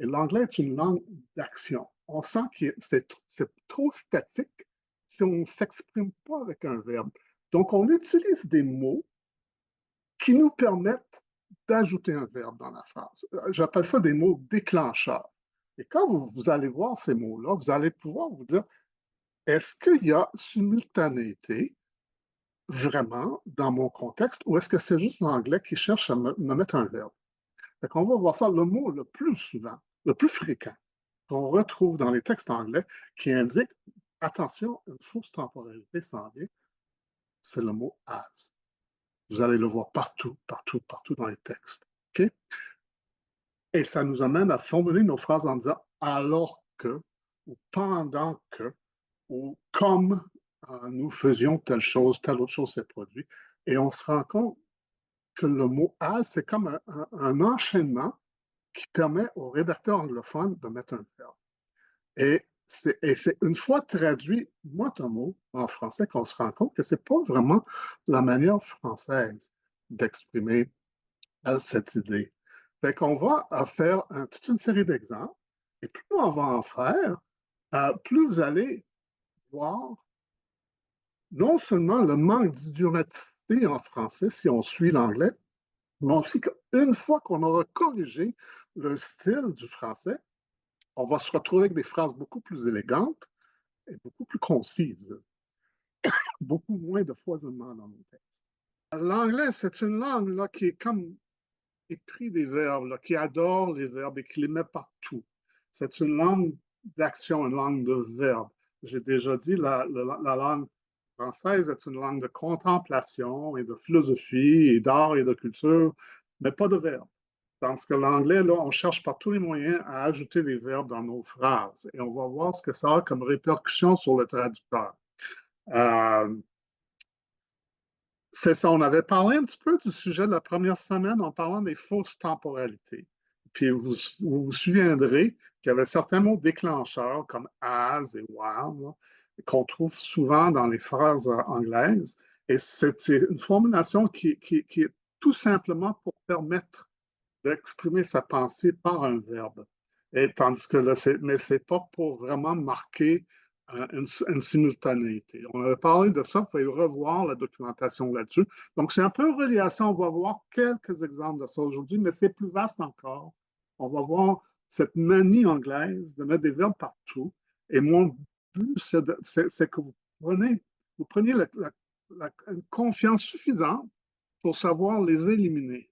Et l'anglais est une langue d'action. On sent que c'est trop statique si on ne s'exprime pas avec un verbe. Donc, on utilise des mots qui nous permettent d'ajouter un verbe dans la phrase. J'appelle ça des mots déclencheurs. Et quand vous allez voir ces mots-là, vous allez pouvoir vous dire, est-ce qu'il y a simultanéité vraiment dans mon contexte ou est-ce que c'est juste l'anglais qui cherche à me mettre un verbe? Fait qu'on va voir ça, le mot le plus souvent, le plus fréquent qu'on retrouve dans les textes anglais qui indique, attention, une fausse temporalité s'en vient, c'est le mot as. Vous allez le voir partout, partout, partout dans les textes. OK? Et ça nous amène à formuler nos phrases en disant alors que, ou pendant que, ou comme nous faisions telle autre chose s'est produit. Et on se rend compte que le mot as, c'est comme un enchaînement qui permet aux rédacteurs anglophones de mettre un verbe. Et c'est une fois traduit mot à mot en français qu'on se rend compte que c'est pas vraiment la manière française d'exprimer cette idée. Fait qu'on va faire toute une série d'exemples, et plus on va en faire, plus vous allez voir non seulement le manque d'idiomaticité en français si on suit l'anglais, mais aussi qu'une fois qu'on aura corrigé le style du français, on va se retrouver avec des phrases beaucoup plus élégantes et beaucoup plus concises, beaucoup moins de foisonnement dans nos textes. L'anglais, c'est une langue là, qui est comme épris des verbes, là, qui adore les verbes et qui les met partout. C'est une langue d'action, une langue de verbes. J'ai déjà dit, la langue française est une langue de contemplation et de philosophie et d'art et de culture, mais pas de verbes. Tandis que l'anglais, là, on cherche par tous les moyens à ajouter des verbes dans nos phrases et on va voir ce que ça a comme répercussion sur le traducteur. Euh, c'est ça, on avait parlé un petit peu du sujet de la première semaine en parlant des fausses temporalités. Puis vous souviendrez qu'il y avait certains mots déclencheurs comme as et while là, qu'on trouve souvent dans les phrases anglaises. Et c'est une formulation qui est tout simplement pour permettre d'exprimer sa pensée par un verbe. Et tandis que là, mais c'est pas pour vraiment marquer une simultanéité. On avait parlé de ça, vous pouvez revoir la documentation là-dessus. Donc, c'est un peu relié à ça. On va voir quelques exemples de ça aujourd'hui, mais c'est plus vaste encore. On va voir cette manie anglaise de mettre des verbes partout. Et mon but, c'est que vous preniez une confiance suffisante pour savoir les éliminer.